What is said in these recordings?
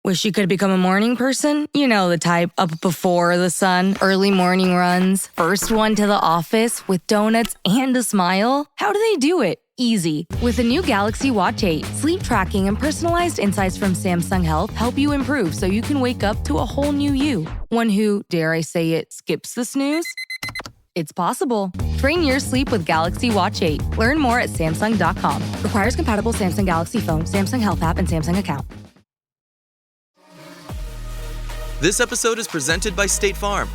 Wish you could become a morning person? You know the type, up before the sun, early morning runs, first one to the office with donuts and a smile. How do they do it? Easy. With the new Galaxy Watch 8, sleep tracking and personalized insights from Samsung Health help you improve so you can wake up to a whole new you. One who, dare I say it, skips the snooze? It's possible. Train your sleep with Galaxy Watch 8. Learn more at Samsung.com. Requires compatible Samsung Galaxy phone, Samsung Health app, and Samsung account. This episode is presented by State Farm.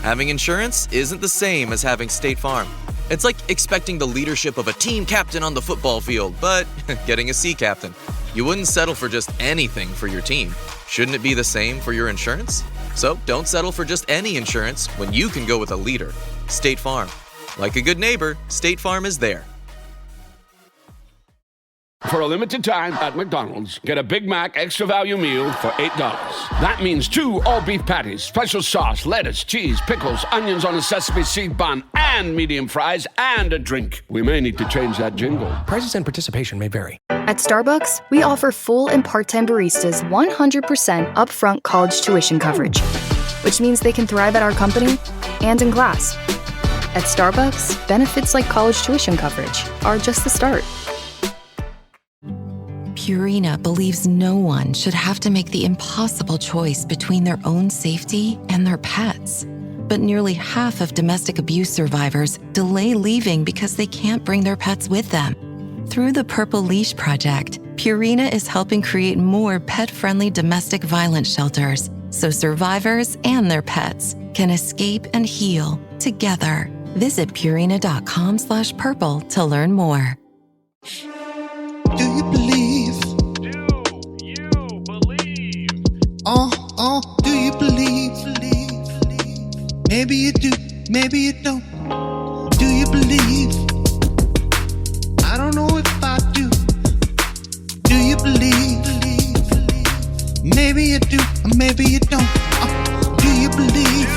Having insurance isn't the same as having State Farm. It's like expecting the leadership of a team captain on the football field, but getting a sea captain. You wouldn't settle for just anything for your team. Shouldn't it be the same for your insurance? So don't settle for just any insurance when you can go with a leader. State Farm. Like a good neighbor, State Farm is there. For a limited time at McDonald's, get a Big Mac Extra Value Meal for $8. That means 2 all-beef patties, special sauce, lettuce, cheese, pickles, onions on a sesame seed bun, and medium fries, and a drink. We may need to change that jingle. Prices and participation may vary. At Starbucks, we offer full and part-time baristas 100% upfront college tuition coverage, which means they can thrive at our company and in class. At Starbucks, benefits like college tuition coverage are just the start. Purina believes no one should have to make the impossible choice between their own safety and their pets. But nearly half of domestic abuse survivors delay leaving because they can't bring their pets with them. Through the Purple Leash Project, Purina is helping create more pet-friendly domestic violence shelters so survivors and their pets can escape and heal together. Visit Purina.com/purple to learn more. Do you believe? Do you believe? Maybe you do, maybe you don't. Do you believe? I don't know if I do. Do you believe? Maybe you do, or maybe you don't. Do you believe?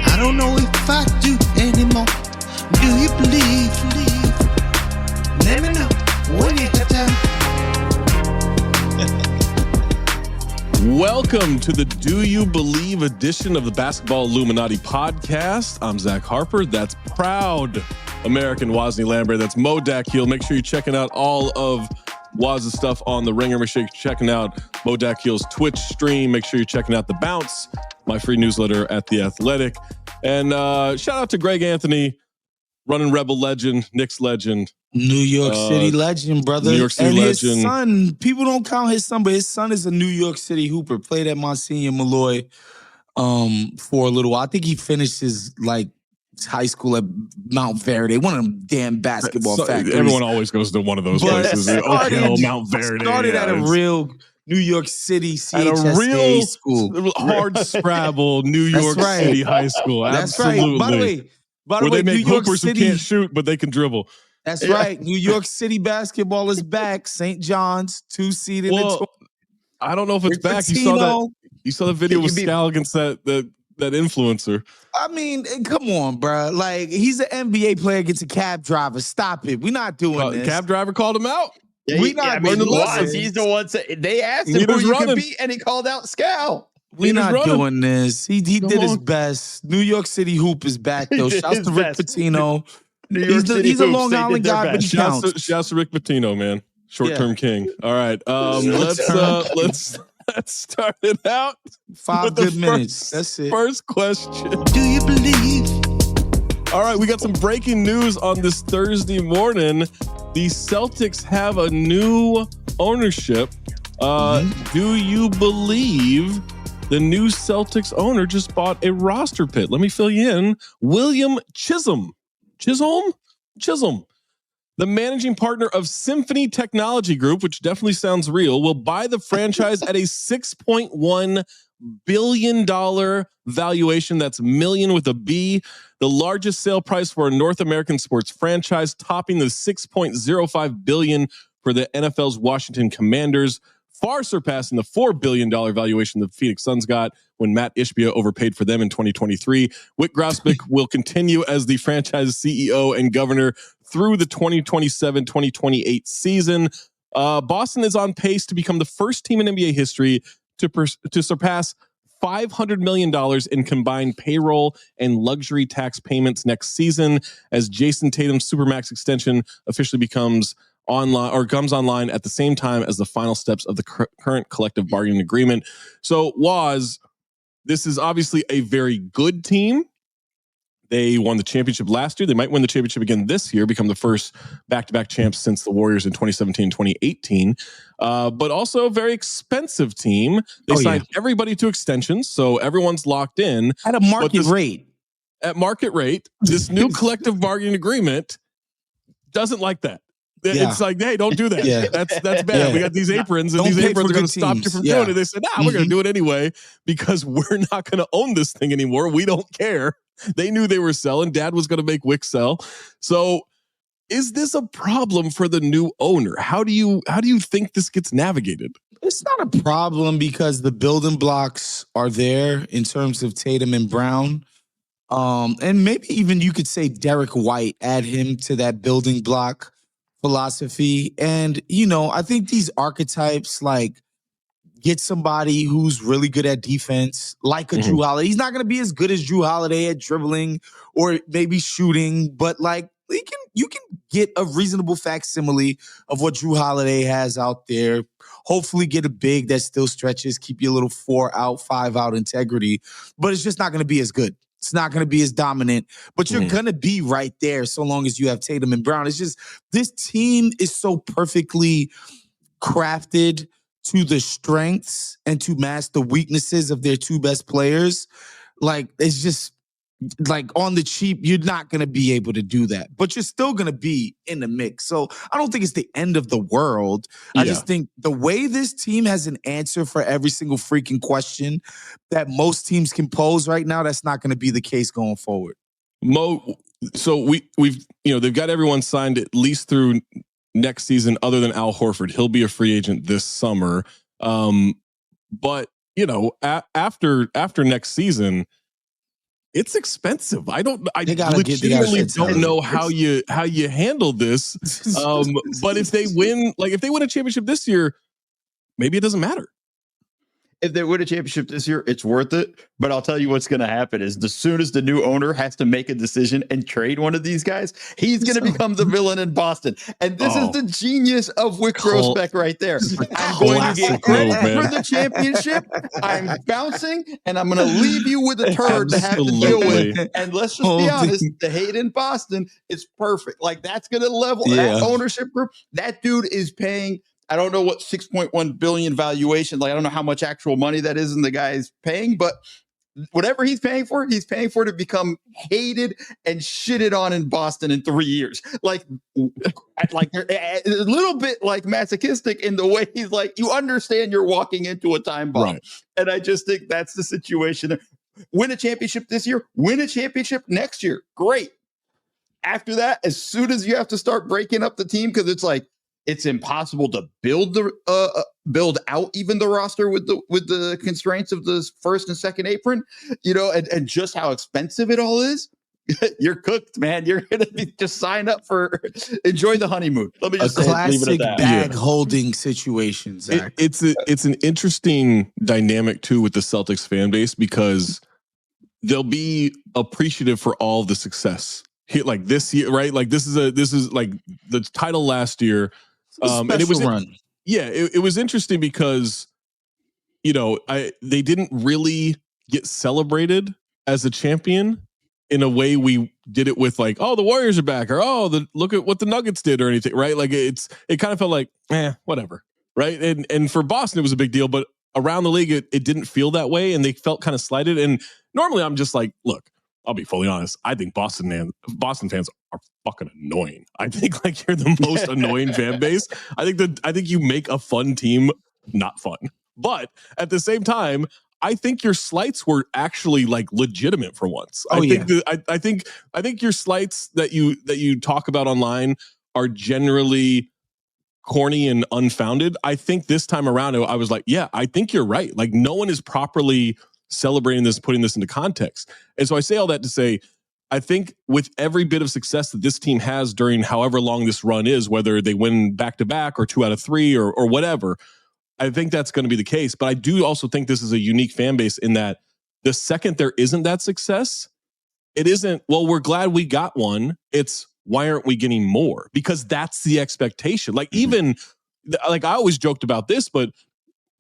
I don't know if I do anymore. Do you believe? Let me know when you have time. Welcome to the Do You Believe edition of the Basketball Illuminati podcast. I'm Zach Harper. That's proud American Wosny Lambre. That's Mo Dakhil. Make sure you're checking out all of Woz's stuff on The Ringer. Make sure you're checking out Mo Dakhil's Twitch stream. Make sure you're checking out The Bounce, my free newsletter at The Athletic. And shout out to Greg Anthony, running Rebel legend, Knicks legend. New York City legend, brother. New York City legend. His son, people don't count his son, but his son is a New York City Hooper. Played at Monsignor Malloy for a little while. I think he finished his high school at Mount Verde, one of them damn basketball factories. Everyone always goes to one of those places. Oak Hill, Mount Verde. Started at a real New York City CHSA at a real school. Hard scrabble New York City high school. That's Absolutely. Right. By the way, they make New York hoopers City, who can't shoot, but they can dribble. That's right. New York City basketball is back. St. John's, 2-seed in the tournament. I don't know if it's back. You saw the video with Scal against that influencer. I mean, come on, bro. He's an NBA player against a cab driver. Stop it. We're not doing this. Cab driver called him out. Yeah, he's the one. They asked him who you could beat, and he called out Scal. We're not doing this. He did his best. New York City Hoop is back, though. Shouts to Rick Pitino. He's a Long Island guy, but he counts. Shouts to Rick Pitino, man. Short-term king. All right. Let's start it out. 5 good minutes. That's it. First question. Do you believe? All right, we got some breaking news on this Thursday morning. The Celtics have a new ownership. Do you believe the new Celtics owner just bought a roster pit? Let me fill you in. William Chisholm, the managing partner of Symphony Technology Group, which definitely sounds real, will buy the franchise at a $6.1 billion valuation. That's million with a B. The largest sale price for a North American sports franchise, topping the $6.05 billion for the NFL's Washington Commanders, far surpassing the $4 billion valuation the Phoenix Suns got when Matt Ishbia overpaid for them in 2023. Whit Grosbeck will continue as the franchise CEO and governor through the 2027-2028 season. Boston is on pace to become the first team in NBA history to surpass $500 million in combined payroll and luxury tax payments next season, as Jason Tatum's Supermax extension officially comes online at the same time as the final steps of the current collective bargaining agreement. So, this is obviously a very good team. They won the championship last year. They might win the championship again this year, become the first back-to-back champs since the Warriors in 2017, 2018. But also a very expensive team. They signed everybody to extensions, so everyone's locked in. At a market rate. At market rate, this new collective bargaining agreement doesn't like that. It's like, hey, don't do that. That's bad. Yeah. We got these aprons, and these aprons are going to stop you from doing it. They said, we're going to do it anyway because we're not going to own this thing anymore. We don't care. They knew they were selling. Dad was going to make Wick sell. So is this a problem for the new owner? How do you think this gets navigated? It's not a problem because the building blocks are there in terms of Tatum and Brown. And maybe even you could say Derek White, add him to that building block philosophy. And, I think these archetypes, like, get somebody who's really good at defense, like a Drew Holiday. He's not going to be as good as Drew Holiday at dribbling or maybe shooting, but like you can get a reasonable facsimile of what Drew Holiday has out there. Hopefully get a big that still stretches, keep you a little 4 out, 5 out integrity, but it's just not going to be as good. It's not going to be as dominant, but you're going to be right there so long as you have Tatum and Brown. It's just this team is so perfectly crafted to the strengths and to mask the weaknesses of their two best players. Like, it's just like on the cheap, you're not going to be able to do that, but you're still going to be in the mix. So I don't think it's the end of the world. I just think the way this team has an answer for every single freaking question that most teams can pose right now, that's not going to be the case going forward. So we've they've got everyone signed at least through next season, other than Al Horford. He'll be a free agent this summer. But after next season, it's expensive. I legitimately don't know how you handle this. But if they win a championship this year, maybe it doesn't matter. If they win a championship this year, it's worth it. But I'll tell you what's going to happen is as soon as the new owner has to make a decision and trade one of these guys, he's going to become the villain in Boston. And this is the genius of Wick Grousbeck right there. I'm going to get credit for the championship. I'm bouncing, and I'm going to leave you with a turd to have to deal with. And let's just be honest, the hate in Boston is perfect. Like, that's going to level that ownership group. That dude is paying, I don't know what 6.1 billion valuation, like I don't know how much actual money that is and the guy is paying, but whatever he's paying for to become hated and shitted on in Boston in 3 years. Like a little bit like masochistic in the way he's like, you understand you're walking into a time bomb. Right. And I just think that's the situation. Win a championship this year, win a championship next year. Great. After that, as soon as you have to start breaking up the team, because it's like, it's impossible to build out even the roster with the constraints of the first and second apron, and just how expensive it all is. You're cooked, man. You're gonna just sign up for enjoy the honeymoon. Let me just leave it at that. Bag holding situation, Zach. It's an interesting dynamic too with the Celtics fan base because they'll be appreciative for all the success. Like this year, right? Like this is like the title last year. And it was run. It was interesting because, they didn't really get celebrated as a champion in a way we did it with like, oh, the Warriors are back, or look at what the Nuggets did, or anything, right? Like it kind of felt like, whatever, right? And for Boston, it was a big deal, but around the league, it didn't feel that way, and they felt kind of slighted. And normally, I'm just like, look, I'll be fully honest. I think Boston fans are fucking annoying. I think like you're the most annoying fan base. I think you make a fun team not fun. But at the same time, I think your slights were actually like legitimate for once. I think your slights that you talk about online are generally corny and unfounded. I think this time around, I was like, yeah, I think you're right. Like no one is properly celebrating this, putting this into context. And so I say all that to say, I think with every bit of success that this team has during however long this run is, whether they win back-to-back or 2 out of 3 or whatever, I think that's going to be the case. But I do also think this is a unique fan base in that the second there isn't that success, it isn't, well, we're glad we got one. It's, why aren't we getting more? Because that's the expectation. Like even, like I always joked about this, but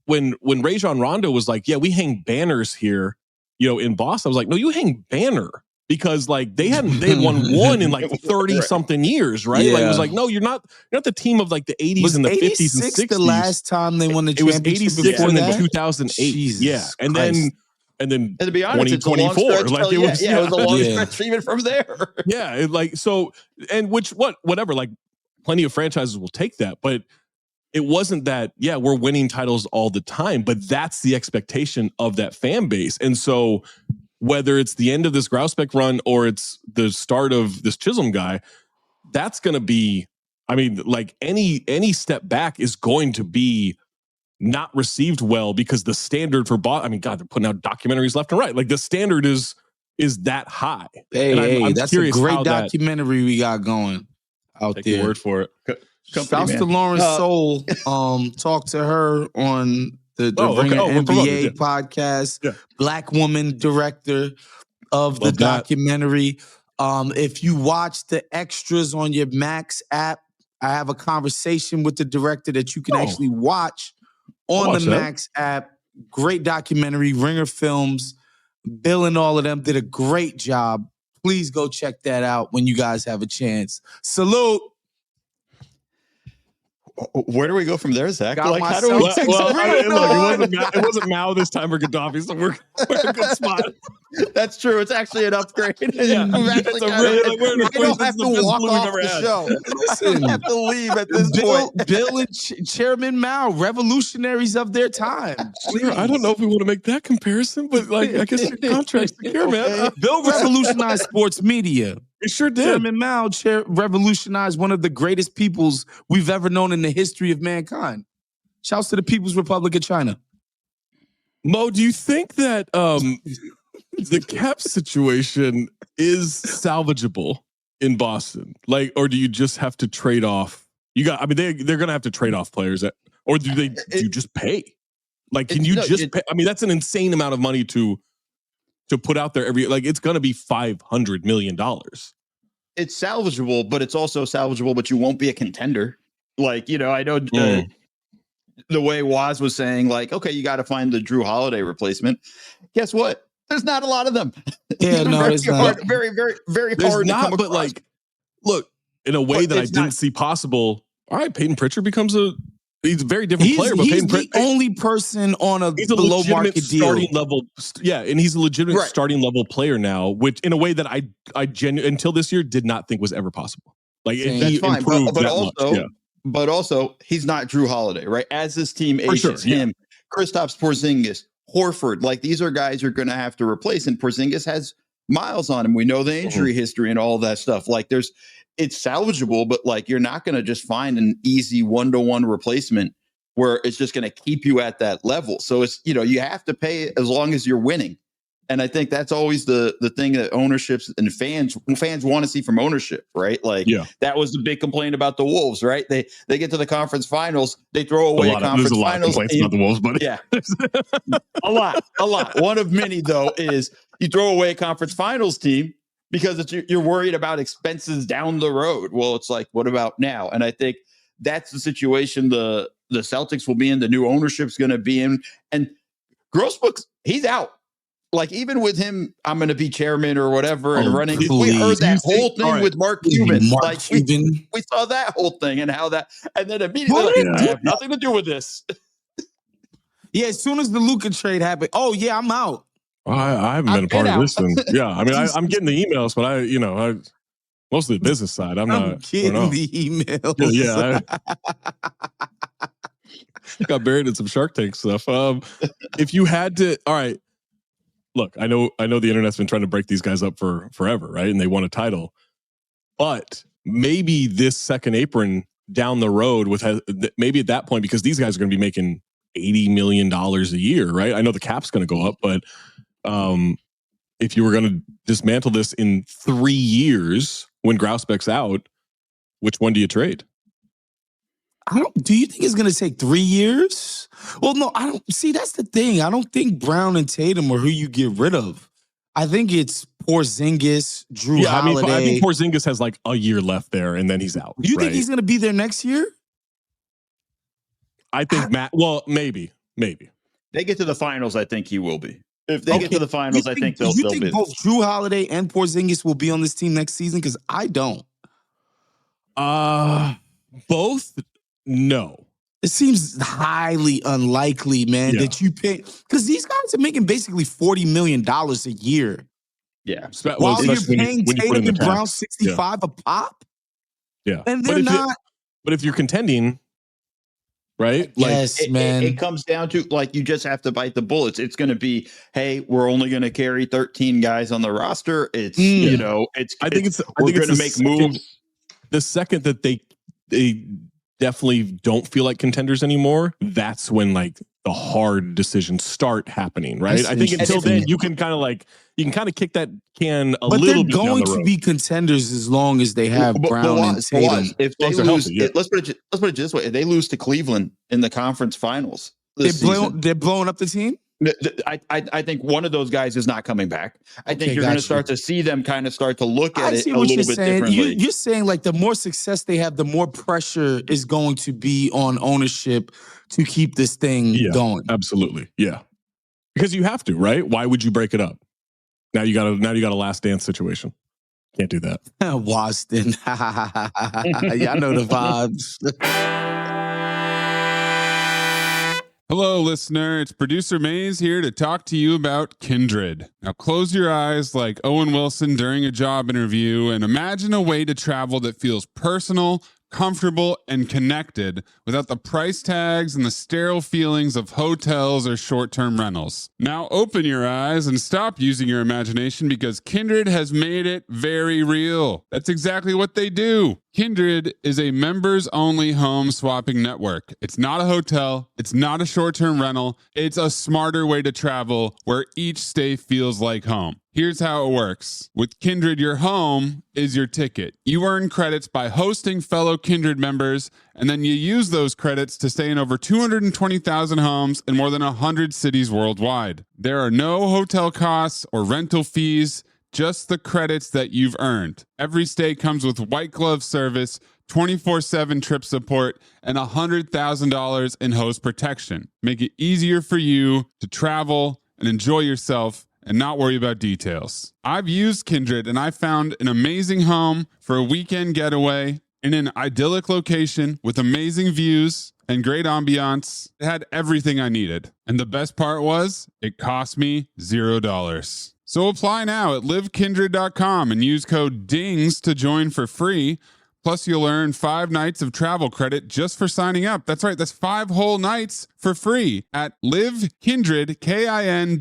when Rajon Rondo was like, yeah, we hang banners here, in Boston, I was like, no, you hang banner. Because like they had won one in like 30 something years, right? Yeah. Like it was like, no, you're not the team of like the 80s and the 50s and 60s. The last time they won the championship. It was 86 and then 2008. Jesus yeah. And Christ. then and to be honest, 2024. Like it was a long stretch even from there. Yeah. Whatever, like plenty of franchises will take that, but it wasn't that, yeah, we're winning titles all the time, but that's the expectation of that fan base. And so whether it's the end of this Grousbeck run or it's the start of this Chisholm guy, that's going to be, I mean, like any step back is going to be not received well because the standard for Boston, I mean, God, they're putting out documentaries left and right. Like the standard is that high. I'm that's a great documentary we got going out take there. Your word for it. Shouts to Lauren Soul. Talk to her on the Ringer NBA podcast. Yeah. Black woman director of the documentary. If you watch the extras on your Max app, I have a conversation with the director that you can actually watch on the Max app. Great documentary. Ringer Films. Bill and all of them did a great job. Please go check that out when you guys have a chance. Salute. Where do we go from there, Zach? Got like, how do we? It wasn't Mao this time or Gaddafi, so we're in a good spot. That's true. It's actually an upgrade. Yeah. I don't have to walk off the show. I don't have to leave at this point. Bill and Chairman Mao, revolutionaries of their time. Sure, I don't know if we want to make that comparison, but like I guess your contract's secure, man. Bill revolutionized sports media. It sure did. Chairman Mao revolutionized one of the greatest peoples we've ever known in the history of mankind. Shouts to the People's Republic of China. Mo, do you think that the cap situation is salvageable in Boston? Like, or do you just have to trade off? They're going to have to trade off players, or do you just pay? Like, can you pay? I mean, that's an insane amount of money to put out there it's going to be $500 million. It's salvageable, but it's also salvageable, but you won't be a contender. Like, I know the way Waz was saying, like, okay, you got to find the Drew Holiday replacement. Guess what? There's not a lot of them. Yeah, no, it's not. Very, very, very There's hard not, to come but across. like, look, in a way that I didn't see possible. All right, Peyton Pritchard becomes he's a very different player, but he's the only person on a below market deal. Starting level, and he's a legitimate starting level player now, which in a way that I until this year did not think was ever possible. Like he improved but also he's not Drew Holiday, right? As this team ages, him, Kristaps Porzingis, Horford, like these are guys you're going to have to replace, and Porzingis has miles on him. We know the injury history and all that stuff. Like it's salvageable, but like you're not going to just find an easy 1-to-1 replacement where it's just going to keep you at that level. So it's, you have to pay as long as you're winning. And I think that's always the thing that ownerships and fans want to see from ownership, right? Like that was the big complaint about the Wolves, right? They get to the conference finals, they throw away a conference finals. Complaints about the Wolves, buddy. Yeah, a lot. One of many though is you throw away a conference finals team because you're worried about expenses down the road. Well, it's like, what about now? And I think that's the situation the Celtics will be in. The new ownership's going to be in. And Grossbook, he's out. Like, even with him, I'm going to be chairman or whatever and running. Please. We heard that whole thing with Mark Cuban. Cuban. We saw that whole thing and how that, and then immediately I have nothing to do with this. Yeah, as soon as the Luka trade happened, I'm out. I haven't been a part of this. And I mean, I'm getting the emails, but mostly the business side. I'm not getting the emails. Yeah. I got buried in some Shark Tank stuff. If you had to, all right, look, I know the internet's been trying to break these guys up for forever, right? And they won a title, but maybe this second apron down the road maybe at that point, because these guys are going to be making $80 million a year, right? I know the cap's going to go up, but if you were going to dismantle this in 3 years when Grauspec's out, which one do you trade? Do you think it's going to take 3 years? Well, no, I don't. See, that's the thing. I don't think Brown and Tatum are who you get rid of. I think it's Porzingis, Drew Holiday. I think Porzingis has like a year left there, and then he's out. You think he's going to be there next year? I think maybe. They get to the finals, I think he will be. If they get to the finals, I think they'll be. You think both Drew Holiday and Porzingis will be on this team next season? Because I don't. Both? No. It seems highly unlikely, man, that you pay. Because these guys are making basically $40 million a year. Yeah. While you're paying Tatum and Brown 65 a pop? Yeah. And they're not. But if you're contending, right? Yes, man. It comes down to, like, you just have to bite the bullets. It's going to be, hey, we're only going to carry 13 guys on the roster. It's, we're going to make moves. The second that they definitely don't feel like contenders anymore, that's when like the hard decisions start happening, right? I think until then you can kind of kick that can a little bit down the road. But they're going to be contenders as long as they have Brown and Tatum. If they lose, let's put it this way: if they lose to Cleveland in the conference finals, they're blowing up the team. I think one of those guys is not coming back. I think you're going to start to see them kind of start to look at it a little bit differently. You're saying like the more success they have, the more pressure is going to be on ownership to keep this thing going. Absolutely. Yeah. Because you have to, right? Why would you break it up? Now you got a last dance situation. Can't do that. Waston. Yeah, I know the vibes. Hello, listener. It's producer Mays here to talk to you about Kindred. Now, close your eyes like Owen Wilson during a job interview and imagine a way to travel that feels personal, comfortable, and connected without the price tags and the sterile feelings of hotels or short-term rentals. Now open your eyes and stop using your imagination because Kindred has made it very real. That's exactly what they do. Kindred is a members-only home swapping network. It's not a hotel. It's not a short-term rental. It's a smarter way to travel where each stay feels like home. Here's how it works. With Kindred, your home is your ticket. You earn credits by hosting fellow Kindred members, and then you use those credits to stay in over 220,000 homes in more than 100 cities worldwide. There are no hotel costs or rental fees, just the credits that you've earned. Every stay comes with white glove service, 24/7 trip support, and $100,000 in host protection. Make it easier for you to travel and enjoy yourself and not worry about details. I've used Kindred and I found an amazing home for a weekend getaway in an idyllic location with amazing views and great ambiance. It had everything I needed. And the best part was, it cost me $0. So apply now at livekindred.com and use code DINGS to join for free. Plus, you'll earn 5 nights of travel credit just for signing up. That's right, that's 5 whole nights for free at livekindred, KINDRED.com,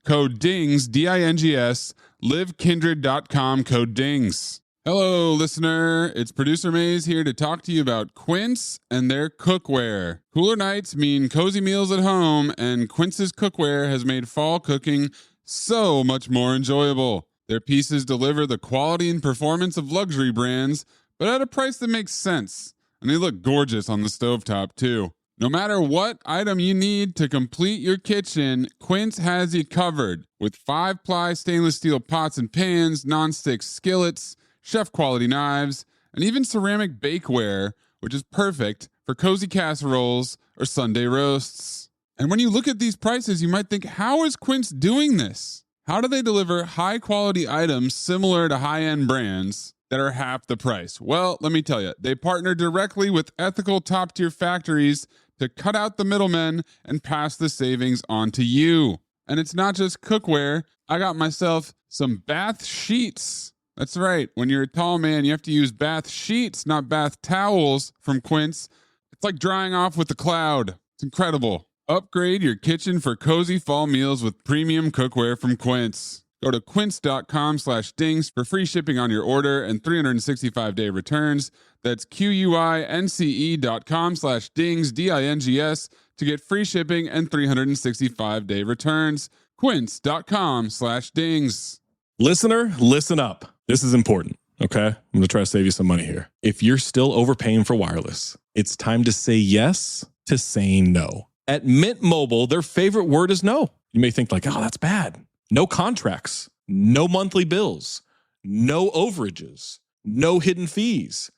code DINGS, DINGS, livekindred.com, code DINGS. Hello, listener. It's producer Mays here to talk to you about Quince and their cookware. Cooler nights mean cozy meals at home, and Quince's cookware has made fall cooking so much more enjoyable. Their pieces deliver the quality and performance of luxury brands, but at a price that makes sense. And they look gorgeous on the stovetop, too. No matter what item you need to complete your kitchen, Quince has you covered. With 5-ply stainless steel pots and pans, nonstick skillets, chef-quality knives, and even ceramic bakeware, which is perfect for cozy casseroles or Sunday roasts. And when you look at these prices, you might think, how is Quince doing this? How do they deliver high-quality items similar to high-end brands that are half the price? Well, let me tell you, they partner directly with ethical top-tier factories to cut out the middlemen and pass the savings on to you. And it's not just cookware. I got myself some bath sheets. That's right. When you're a tall man, you have to use bath sheets, not bath towels from Quince. It's like drying off with the cloud. It's incredible. Upgrade your kitchen for cozy fall meals with premium cookware from Quince. Go to quince.com/dings for free shipping on your order and 365-day returns. That's QUINCE.com/dings, DINGS, to get free shipping and 365-day returns. Quince.com/dings. Listener, listen up. This is important, okay? I'm going to try to save you some money here. If you're still overpaying for wireless, it's time to say yes to saying no. At Mint Mobile, their favorite word is no. You may think like, oh, that's bad. No contracts, no monthly bills, no overages, no hidden fees,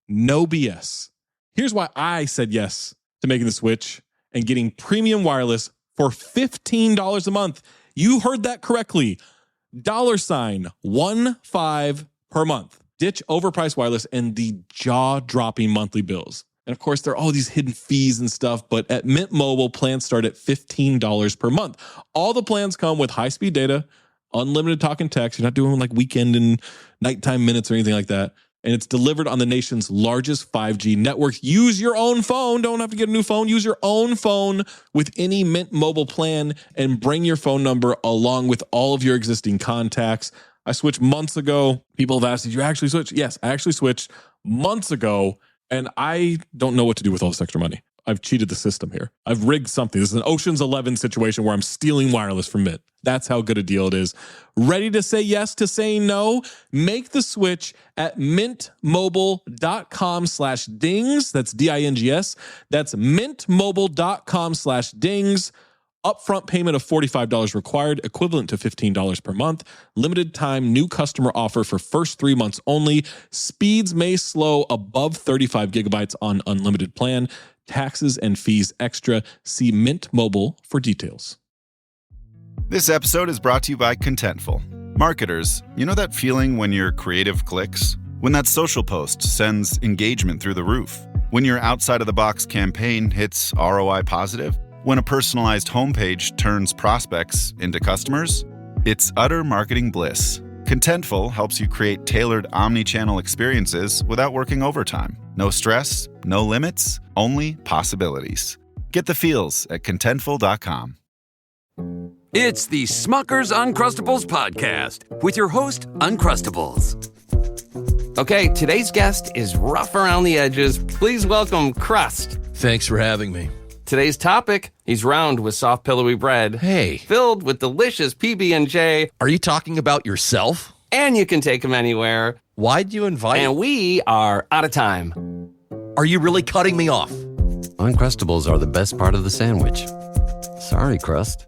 no BS. Here's why I said yes to making the switch and getting premium wireless for $15 a month. You heard that correctly. $15 per month. Ditch overpriced wireless and the jaw-dropping monthly bills. And of course, there are all these hidden fees and stuff, but at Mint Mobile, plans start at $15 per month. All the plans come with high-speed data, unlimited talk and text. You're not doing like weekend and nighttime minutes or anything like that. And it's delivered on the nation's largest 5G network. Use your own phone. Don't have to get a new phone. Use your own phone with any Mint Mobile plan and bring your phone number along with all of your existing contacts. I switched months ago. People have asked, did you actually switch? Yes, I actually switched months ago, and I don't know what to do with all this extra money. I've cheated the system here. I've rigged something. This is an Ocean's 11 situation where I'm stealing wireless from Mint. That's how good a deal it is. Ready to say yes to saying no? Make the switch at mintmobile.com/dings. That's DINGS. That's mintmobile.com/dings. Upfront payment of $45 required, equivalent to $15 per month. Limited time new customer offer for first 3 months only. Speeds may slow above 35 gigabytes on unlimited plan. Taxes and fees extra. See Mint Mobile for details. This episode is brought to you by Contentful. Marketers, you know that feeling when your creative clicks? When that social post sends engagement through the roof? When your outside-of-the-box campaign hits ROI positive? When a personalized homepage turns prospects into customers? It's utter marketing bliss. Contentful helps you create tailored omni-channel experiences without working overtime. No stress, no limits, only possibilities. Get the feels at Contentful.com. It's the Smucker's Uncrustables podcast with your host, Uncrustables. Okay, today's guest is rough around the edges. Please welcome Crust. Thanks for having me. Today's topic, he's round with soft, pillowy bread. Hey. Filled with delicious PB&J. Are you talking about yourself? And you can take him anywhere. Why'd you invite? And we are out of time. Are you really cutting me off? Uncrustables are the best part of the sandwich. Sorry, Crust.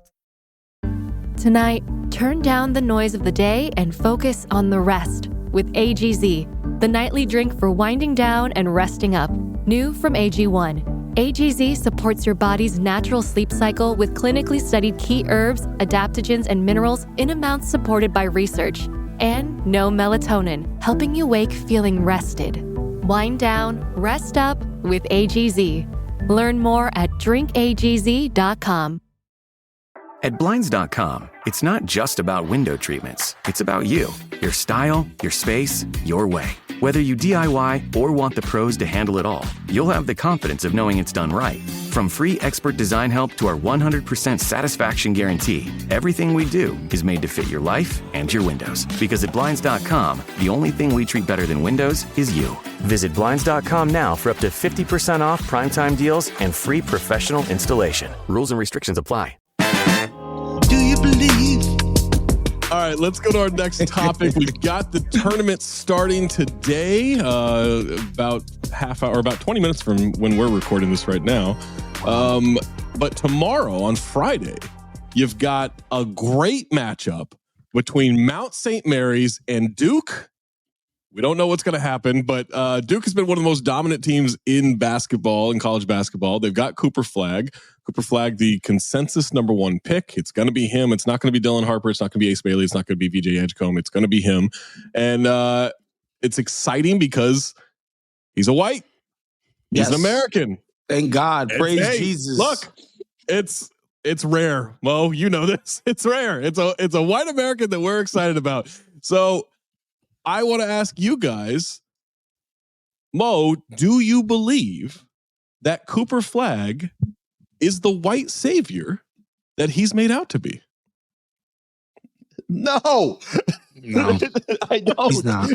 Tonight, turn down the noise of the day and focus on the rest with AGZ, the nightly drink for winding down and resting up. New from AG1. AGZ supports your body's natural sleep cycle with clinically studied key herbs, adaptogens, and minerals in amounts supported by research. And no melatonin, helping you wake feeling rested. Wind down, rest up with AGZ. Learn more at drinkagz.com. At Blinds.com, it's not just about window treatments. It's about you, your style, your space, your way. Whether you DIY or want the pros to handle it all, you'll have the confidence of knowing it's done right. From free expert design help to our 100% satisfaction guarantee, everything we do is made to fit your life and your windows. Because at Blinds.com, the only thing we treat better than windows is you. Visit Blinds.com now for up to 50% off primetime deals and free professional installation. Rules and restrictions apply. Do you believe? All right, let's go to our next topic. We've got the tournament starting today, about 20 minutes from when we're recording this right now. But tomorrow, on Friday, you've got a great matchup between Mount St. Mary's and Duke. We don't know what's going to happen, but Duke has been one of the most dominant teams in basketball, in college basketball. They've got Cooper Flagg. Cooper Flagg, the consensus number one pick. It's going to be him. It's not going to be Dylan Harper. It's not going to be Ace Bailey. It's not going to be VJ Edgecombe. It's going to be him. And it's exciting because he's a white. He's an American. Thank God. Praise Jesus. Look, it's rare. Mo, you know this. It's rare. It's a white American that we're excited about. So I want to ask you guys, Mo, do you believe that Cooper Flagg is the white savior that he's made out to be? No. No, I don't. he's not.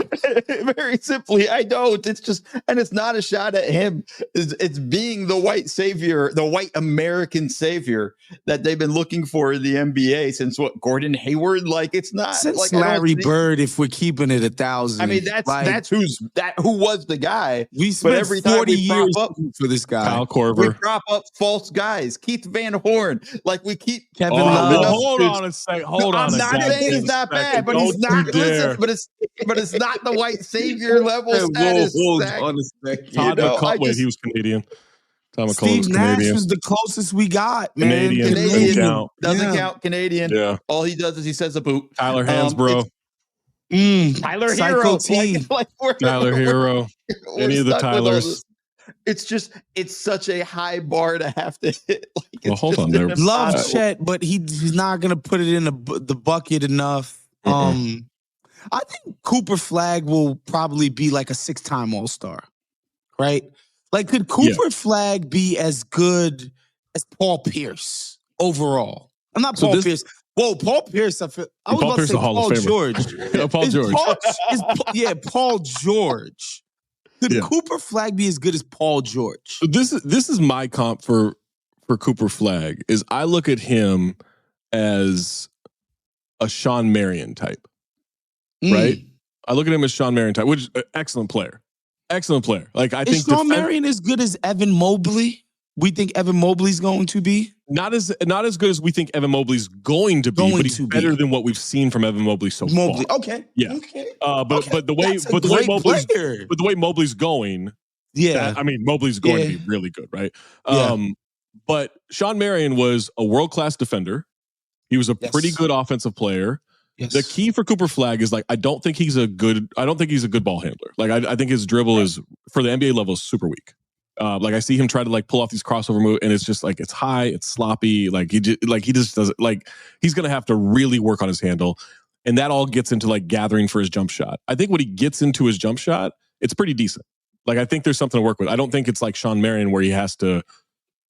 Very simply, I don't. It's just, and it's not a shot at him. It's being the white savior, the white American savior that they've been looking for in the NBA since what? Gordon Hayward? Like, it's not Since like Larry Bird, if we're keeping it 1,000. I mean, that's who was the guy. We spent every time 40 we prop years up for this guy. Kyle we Korver. prop up false guys. Keith Van Horn. Like we keep Kevin Well, Love. hold on a sec. Hold on I'm a not goddamn saying he's not bad, second. but he's Don't not. you dare. Listen, but it's not the white savior level status. Hold Zach. on a second. Todd You know, McCullough, I just- he was Canadian. Todd McCullough Steve was Nash Canadian. was the closest we got, man. Canadian. Doesn't count. Doesn't count. Canadian. Yeah. All he does is he says a boot. Tyler Hansbrough. Tyler Psycho Hero. T. Tyler Hero. Any of the Tylers. It's just, it's such a high bar to have to hit. Like, it's Well, hold just on there. Love impossible. Chet, but he's not gonna put it in the bucket enough. I think Cooper Flagg will probably be like a 6-time All-Star, right? Like, could Cooper Flagg be as good as Paul Pierce overall? I'm not Paul Pierce. Whoa, Paul Pierce. I was Paul about Pierce to say is a Hall Paul of Famer. George. Paul George. Paul George. Could Cooper Flagg be as good as Paul George? So this is my comp for Cooper Flagg. Is I look at him as a Sean Marion type, right? I look at him as Sean Marion type, which is an excellent player. Excellent player. Like I think Sean Marion as good as Evan Mobley? We think Evan Mobley's going to be? Not as good as we think Evan Mobley's going to be, but he's better than what we've seen from Evan Mobley so far. Okay. Yeah. Okay. But the way Mobley's going, I mean Mobley's going to be really good, right? But Sean Marion was a world-class defender. He was a pretty good offensive player. Yes. The key for Cooper Flagg is like I don't think he's a good ball handler. Like I think his dribble is for the NBA level is super weak. Like I see him try to like pull off these crossover moves, and it's just like it's high, it's sloppy. Like he just doesn't like. He's gonna have to really work on his handle, and that all gets into like gathering for his jump shot. I think when he gets into his jump shot, it's pretty decent. Like I think there's something to work with. I don't think it's like Sean Marion where he has to,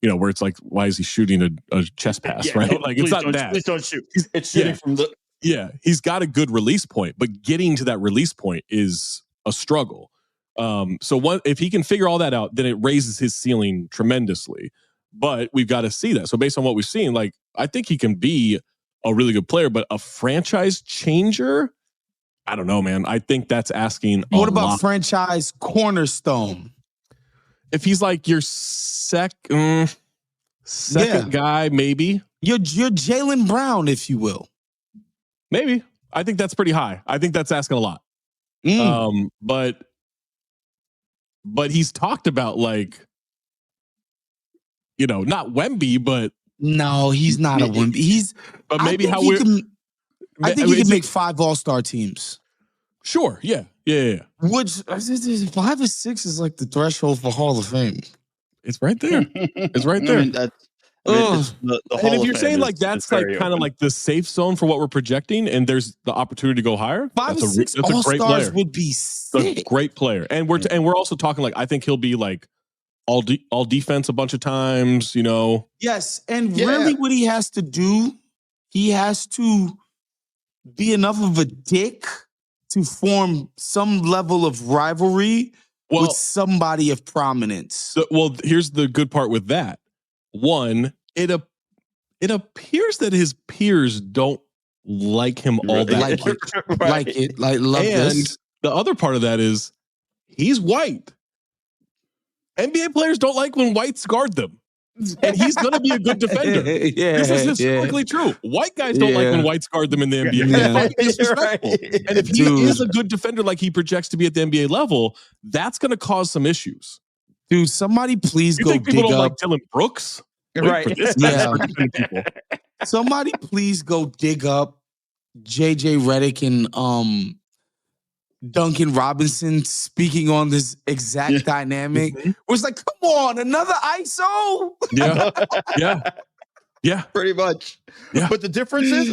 where it's like why is he shooting a chest pass, right? Like it's not that. Please don't shoot. It's shooting from the. Yeah, he's got a good release point, but getting to that release point is a struggle. So if he can figure all that out, then it raises his ceiling tremendously. But we've got to see that. So based on what we've seen, like I think he can be a really good player, but a franchise changer, I don't know, man. I think that's asking. What about franchise cornerstone? If he's like your second guy, maybe you're Jaylen Brown, if you will. Maybe. I think that's pretty high. I think that's asking a lot. But he's talked about like, not Wemby, but no, he's not a Wemby. But maybe I think he can make 5 All-Star teams. Sure. Yeah. Which 5 or 6 is like the threshold for Hall of Fame. It's right there. It's right there. The and if you're saying like that's like kind of like the safe zone for what we're projecting, and there's the opportunity to go higher, 5 or 6 that's a great player. Would be sick. A great player, and we're also talking like I think he'll be like all defense a bunch of times, Yes, and really, what he has to do, he has to be enough of a dick to form some level of rivalry with somebody of prominence. Here's the good part with that. One, it appears that his peers don't like him all that like love this. The other part of that is he's white. NBA players don't like when whites guard them. And he's going to be a good defender. This is historically true. White guys don't like when whites guard them in the NBA. It's disrespectful. And if he is a good defender like he projects to be at the NBA level, that's going to cause some issues. Dude, somebody please you go think people dig don't up. like Dylan Brooks? Right. Somebody please go dig up JJ Redick and Duncan Robinson speaking on this exact dynamic. It was like, come on, another ISO? Yeah. Pretty much. Yeah. But the difference is,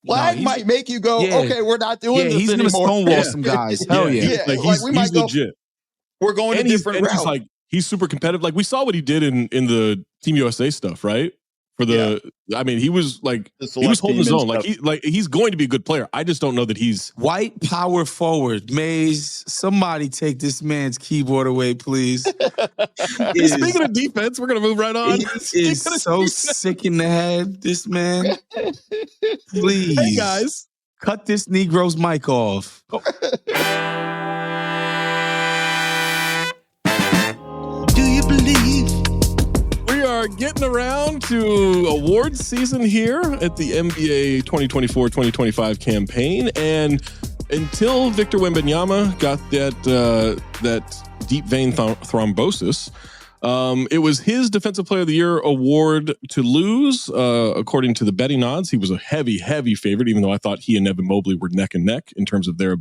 Flagg might make you go, okay, we're not doing this he's anymore. He's going to stonewall some guys. Hell yeah. Like we might go, legit. We're going a different route. He's super competitive. Like we saw what he did in the Team USA stuff, right? for the. I mean, he was like he was holding his own. Like he's going to be a good player. I just don't know that he's white power forward. Mays, somebody take this man's keyboard away, please. Speaking of defense, we're gonna move right on. He is so sick in the head. This man, please, hey guys, cut this Negro's mic off. Do you believe? We are getting around to awards season here at the NBA 2024-2025 campaign, and until Victor Wembanyama got that deep vein thrombosis, it was his Defensive Player of the Year award to lose. According to the betting odds, he was a heavy favorite, even though I thought he and Evan Mobley were neck and neck in terms of their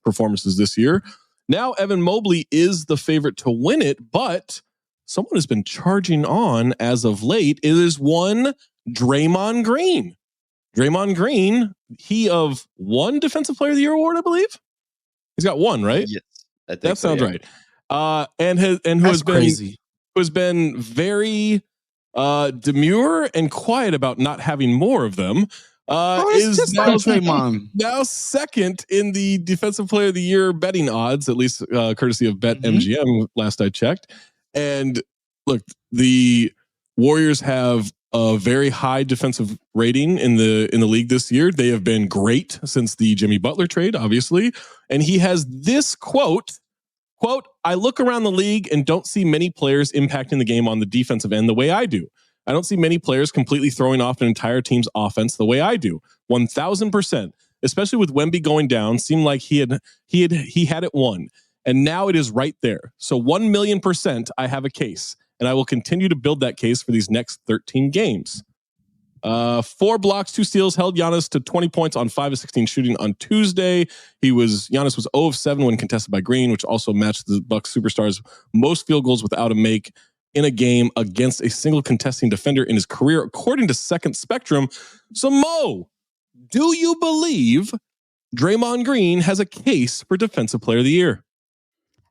performances this year. Now Evan Mobley is the favorite to win it, but someone has been charging on as of late. It is one Draymond Green. Draymond Green, he of one Defensive Player of the Year award, I believe. He's got one, right? Yes, I think that sounds right. And who has been very demure and quiet about not having more of them. Is now second in the Defensive Player of the Year betting odds, at least courtesy of BetMGM last I checked. And look, the Warriors have a very high defensive rating in the league this year. They have been great since the Jimmy Butler trade, obviously. And he has this quote, I look around the league and don't see many players impacting the game on the defensive end the way I do. I don't see many players completely throwing off an entire team's offense the way I do. 1,000%, especially with Wemby going down, seemed like he had it won. And now it is right there. So 1,000,000% I have a case, and I will continue to build that case for these next 13 games. 4 blocks, 2 steals held Giannis to 20 points on 5 of 16 shooting on Tuesday. Giannis was 0 of 7 when contested by Green, which also matched the Bucks superstars' most field goals without a make in a game against a single contesting defender in his career, according to Second Spectrum. So Mo, do you believe Draymond Green has a case for Defensive Player of the Year?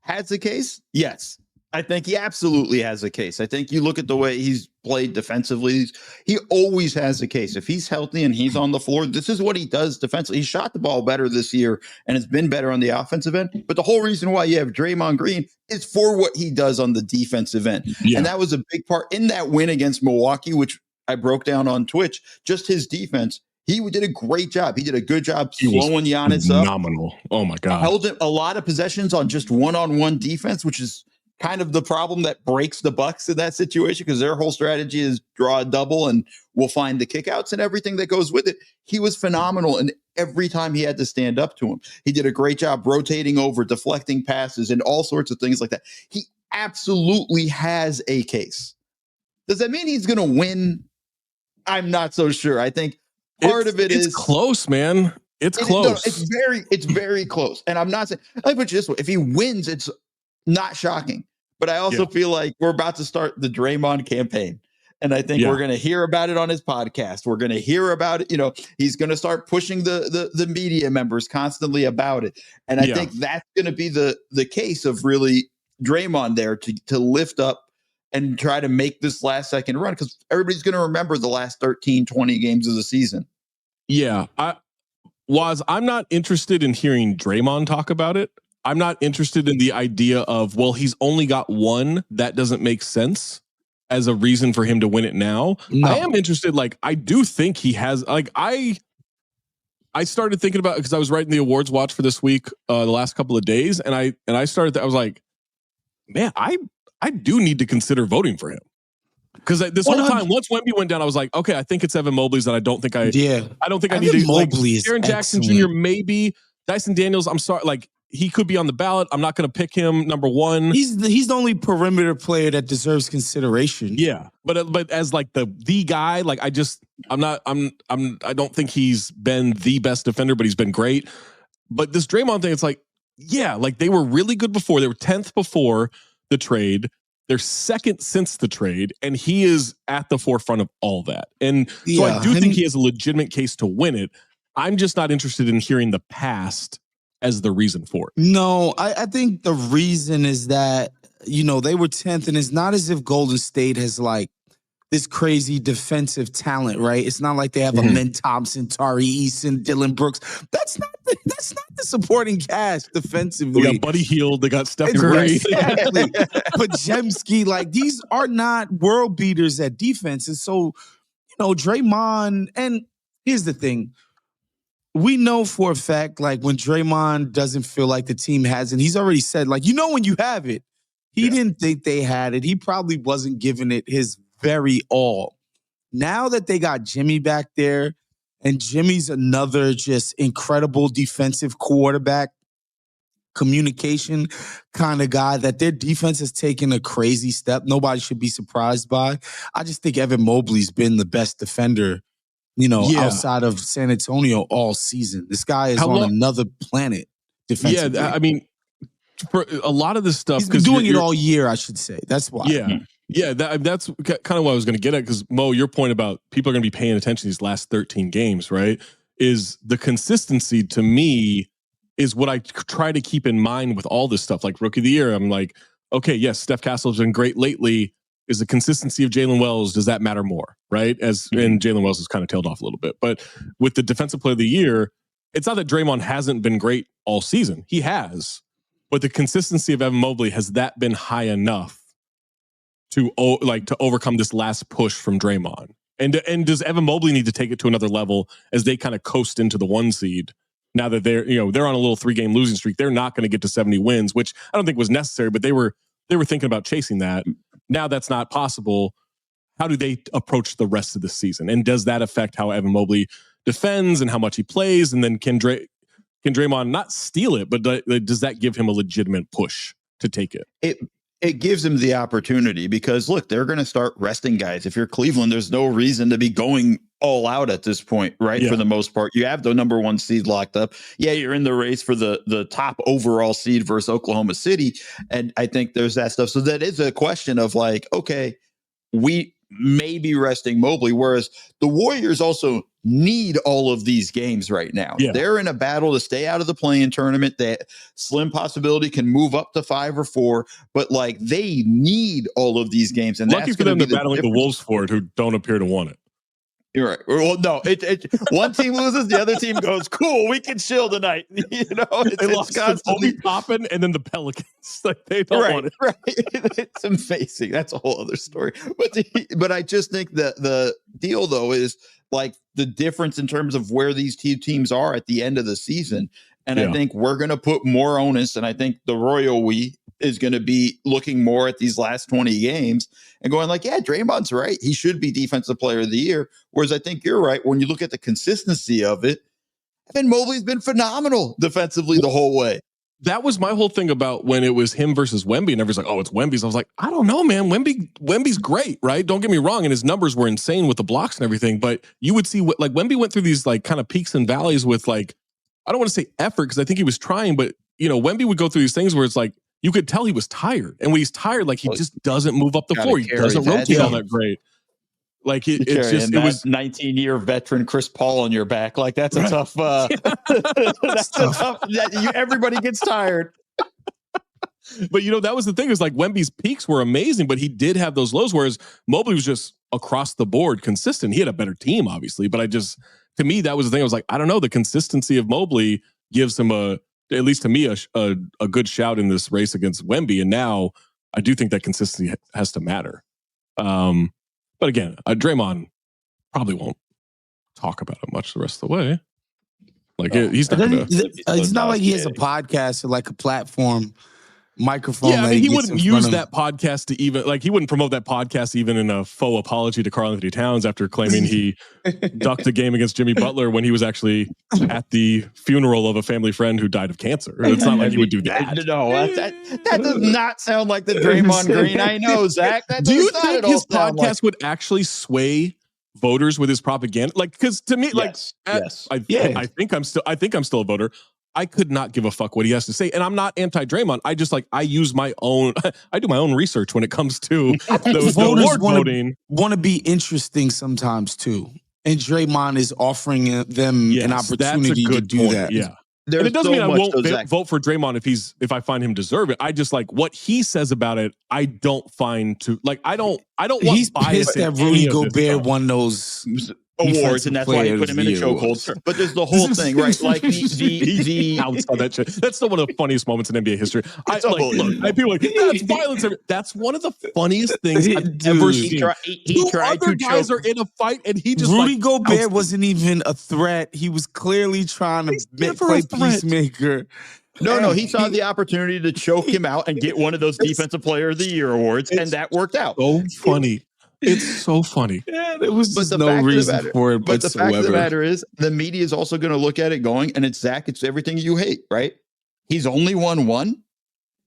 Has a case? Yes. I think he absolutely has a case. I think you look at the way he's played defensively. He always has a case. If he's healthy and he's on the floor, this is what he does defensively. He shot the ball better this year and has been better on the offensive end. But the whole reason why you have Draymond Green is for what he does on the defensive end. Yeah. And that was a big part in that win against Milwaukee, which I broke down on Twitch. Just his defense. He did a great job. He did a good job slowing Giannis up. Phenomenal. Oh, my God. Held a lot of possessions on just one-on-one defense, which is kind of the problem that breaks the Bucks in that situation, because their whole strategy is draw a double and we'll find the kickouts and everything that goes with it. He was phenomenal. And every time he had to stand up to him, he did a great job rotating over, deflecting passes, and all sorts of things like that. He absolutely has a case. Does that mean he's going to win? I'm not so sure. I think part of it is close, man. It's close. No, it's very close. And I'm not saying, let me put you this way. If he wins, it's not shocking. But I also feel like we're about to start the Draymond campaign. And I think we're going to hear about it on his podcast. We're going to hear about it. You know, he's going to start pushing the media members constantly about it. And I think that's going to be the case of really Draymond there to lift up and try to make this last second run, because everybody's going to remember the last 13, 20 games of the season. Yeah. I'm not interested in hearing Draymond talk about it. I'm not interested in the idea of, well, he's only got one. That doesn't make sense as a reason for him to win it now. No. I am interested. Like, I do think he has, like, I started thinking about it because I was writing the awards watch for this week, the last couple of days. And I was like, man, I do need to consider voting for him. Because this whole time, once Wemby went down, I was like, okay, I think it's Evan Mobley's that I don't think I need to. Mobley like, Jaren Jackson Jr., maybe. Dyson Daniels, I'm sorry, like, he could be on the ballot. I'm not going to pick him number one. He's the only perimeter player that deserves consideration. Yeah, but as like the guy, like I don't think he's been the best defender, but he's been great. But this Draymond thing, it's like, yeah, like they were really good before. They were 10th before the trade. They're second since the trade, and he is at the forefront of all that. And so I do think he has a legitimate case to win it. I'm just not interested in hearing the past as the reason for it. No, I think the reason is that, you know, they were 10th, and it's not as if Golden State has like this crazy defensive talent, right? It's not like they have a Men Thompson, Tari Eason, Dylan Brooks. That's not the supporting cast defensively. They got Buddy Hield. They got Steph Curry. Exactly. Pajemski, like these are not world beaters at defense. And so, Draymond, and here's the thing. We know for a fact, like when Draymond doesn't feel like the team has it, he's already said, like, when you have it, he didn't think they had it. He probably wasn't giving it his very all. Now that they got Jimmy back there, and Jimmy's another just incredible defensive quarterback, communication kind of guy, that their defense has taken a crazy step. Nobody should be surprised by. I just think Evan Mobley's been the best defender, outside of San Antonio all season. This guy is on another planet defensively. Yeah, I mean, for a lot of this stuff, he's been doing it all year, I should say. That's why. Yeah, that's kind of what I was going to get at, because Mo, your point about people are going to be paying attention to these last 13 games, right? Is the consistency, to me, is what I try to keep in mind with all this stuff. Like Rookie of the Year, I'm like, okay, yes, Steph Castle's been great lately. Is the consistency of Jalen Wells, does that matter more, right? And Jalen Wells has kind of tailed off a little bit. But with the Defensive Player of the Year, it's not that Draymond hasn't been great all season. He has. But the consistency of Evan Mobley, has that been high enough to overcome this last push from Draymond? And does Evan Mobley need to take it to another level as they kind of coast into the 1 seed? Now that they're on a little 3-game losing streak, they're not going to get to 70 wins, which I don't think was necessary, but they were thinking about chasing that. Now that's not possible. How do they approach the rest of the season? And does that affect how Evan Mobley defends and how much he plays? And then can Draymond not steal it, but does that give him a legitimate push to take it? It gives him the opportunity, because look, they're going to start resting guys. If you're Cleveland, there's no reason to be going all out at this point, right? Yeah. For the most part, you have the number 1 seed locked up. Yeah, you're in the race for the top overall seed versus Oklahoma City. And I think there's that stuff. So that is a question of like, okay, we may be resting Mobley, whereas the Warriors also need all of these games right now. Yeah. They're in a battle to stay out of the play-in tournament. That slim possibility can move up to 5 or 4, but like they need all of these games. And lucky for them, they're battling the Wolves for it, who don't appear to want it. You're right. Well, no, one team loses, the other team goes, cool, we can chill tonight. They lost to Obi Toppin and then the Pelicans. Like they don't want it. Right. It's amazing. That's a whole other story. But I just think that the deal, though, is like the difference in terms of where these two teams are at the end of the season. And I think we're going to put more onus, and I think the royal we is going to be looking more at these last 20 games and going like, yeah, Draymond's right. He should be Defensive Player of the Year. Whereas I think you're right. When you look at the consistency of it, Evan Mobley's been phenomenal defensively the whole way. That was my whole thing about when it was him versus Wemby, and everyone's like, oh, it's Wemby's. I was like, I don't know, man. Wemby's great, right? Don't get me wrong. And his numbers were insane with the blocks and everything. But you would see like Wemby went through these like kind of peaks and valleys with like, I don't want to say effort, because I think he was trying, but Wemby would go through these things where it's like, you could tell he was tired. And when he's tired, like he just doesn't move up the floor. He doesn't rotate all that great. Like it's just, it was 19-year veteran Chris Paul on your back. Like that's a tough, that's a tough, everybody gets tired. But that was the thing, is like Wemby's peaks were amazing, but he did have those lows, whereas Mobley was just across the board consistent. He had a better team, obviously, but to me, that was the thing. I was like, I don't know. The consistency of Mobley gives him at least to me, a good shout in this race against Wemby. And now I do think that consistency has to matter. But again, Draymond probably won't talk about it much the rest of the way. Like he's not going to. It's not like he has a podcast or like a platform. Microphone. Yeah, I mean, he wouldn't use that podcast to even he wouldn't promote that podcast even in a faux apology to Karl-Anthony Towns after claiming he ducked a game against Jimmy Butler when he was actually at the funeral of a family friend who died of cancer. It's not like he would do that. No, that does not sound like the Draymond Green I know, Zach. Do you think his podcast would actually sway voters with his propaganda? Like, because to me, yes. I think I'm still a voter. I could not give a fuck what he has to say. And I'm not anti-Draymond. I just I use my own, I do my own research when it comes to the award voting. Want to be interesting sometimes too. And Draymond is offering them an opportunity to do that. Yeah. And it doesn't mean I won't Zach. vote for Draymond if I find him deserve it. I just like what he says about it. I don't find to like. I don't want. He's bias pissed in that any Rudy of this Gobert stuff. won those awards, and that's why he put him in a chokehold. But there's the whole thing, right? Like the Outside that shit. That's still one of the funniest moments in NBA history. People are like, that's violence. That's one of the funniest things I've ever seen. Two other guys are in a fight, and he just Rudy Gobert wasn't even a threat. He was clearly trying to play peacemaker. No, he saw the opportunity to choke him out and get one of those Defensive Player of the Year awards, and that worked out. So funny. It's so funny. Yeah, there was just no reason for it. But the fact of the matter is, the media is also going to look at it going, and it's Zach, it's everything you hate, right? He's only won one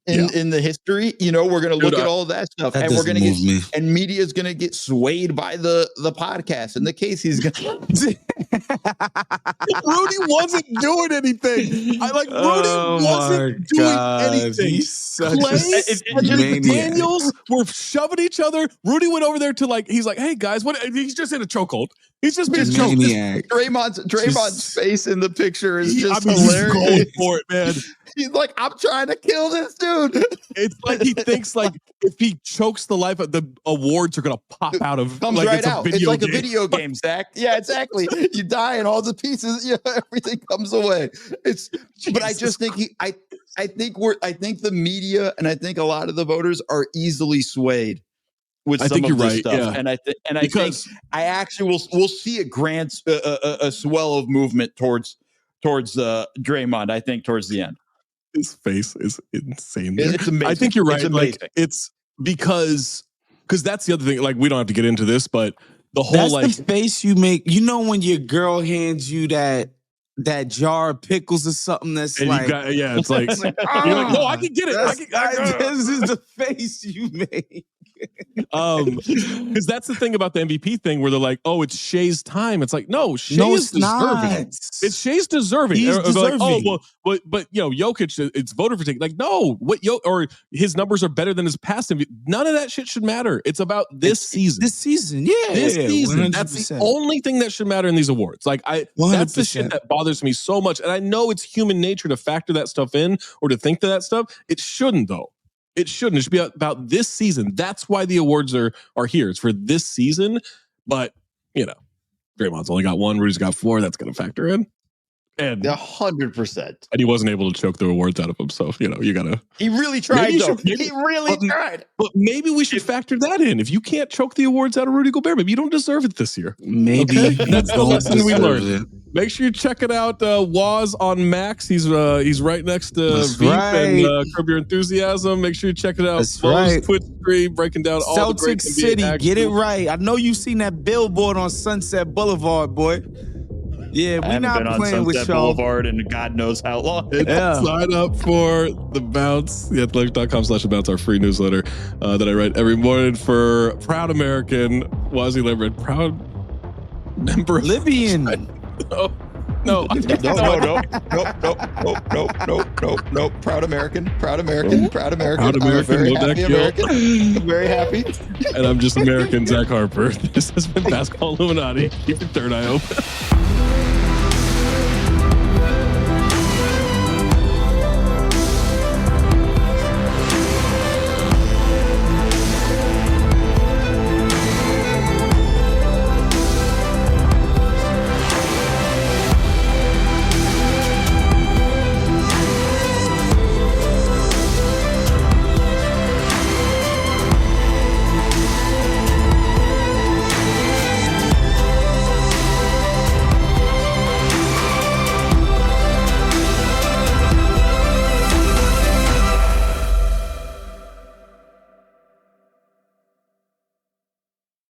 in the history. You know, we're going to look at all of that stuff, and we're going to get, and media is going to get swayed by the podcast. In the case, he's going to. Rudy wasn't doing anything. Rudy wasn't doing anything. He's Clay and Daniels were shoving each other. Rudy went over there to he's like, hey guys, what? He's just in a chokehold. He's just being choked. Draymond's face in the picture is just hilarious. He's going for it, man. He's like, I'm trying to kill this dude. It's like he thinks like if he chokes the life of the awards are gonna pop out of comes like right it's out. It's like a video game, Zach. Yeah, exactly. You die and all the pieces, everything comes away. But I just think I think the media and I think a lot of the voters are easly swayed with some of this stuff. Yeah. And I think I actually we'll see a swell of movement towards Draymond, I think, towards the end. His face is insane. It's amazing. I think you're right. It's amazing. It's because that's the other thing. Like, we don't have to get into this, but the whole that's the face you make. You know when your girl hands you that jar of pickles or something that's like, it's like, you're like, no, I can get it. This is the face you make. Because that's the thing about the MVP thing where they're like, oh, it's Shea's time. It's like, no, Shea is deserving. It's Shea's deserving. He's deserving. Like, oh, well, but Jokic, it's voter fatigue. Like, no, or his numbers are better than his past MVP. None of that shit should matter. It's about this season. This season, yeah. This season. 100%. That's the only thing that should matter in these awards. Like, that's the shit that bothers me so much. And I know it's human nature to factor that stuff in or to think that stuff. It shouldn't, though. It shouldn't. It should be about this season. That's why the awards are here. It's for this season. But, Draymond's only got one. Rudy's got 4. That's going to factor in. And 100%. And he wasn't able to choke the awards out of him. So, you got to. He really tried, though. He really tried. But maybe we should factor that in. If you can't choke the awards out of Rudy Gobert, maybe you don't deserve it this year. Maybe. Okay? That's the lesson we learned. Make sure you check it out. Woz on Max. He's right next to Veep and Curb Your Enthusiasm. Make sure you check it out. That's right. Twitch stream breaking down all the great Celtics City. NBA Get it right. I know you've seen that billboard on Sunset Boulevard, boy. Yeah, we're not playing with y'all. Boulevard and God knows how long. Sign up for The Bounce, theathletic.com/bounce, our free newsletter that I write every morning for proud American, Wosny Lambre, proud member of Libyan. No. Proud American. I'm a very happy American. I'm very happy. And I'm just American Zach Harper. This has been Basketball Illuminati. Keep your third eye open.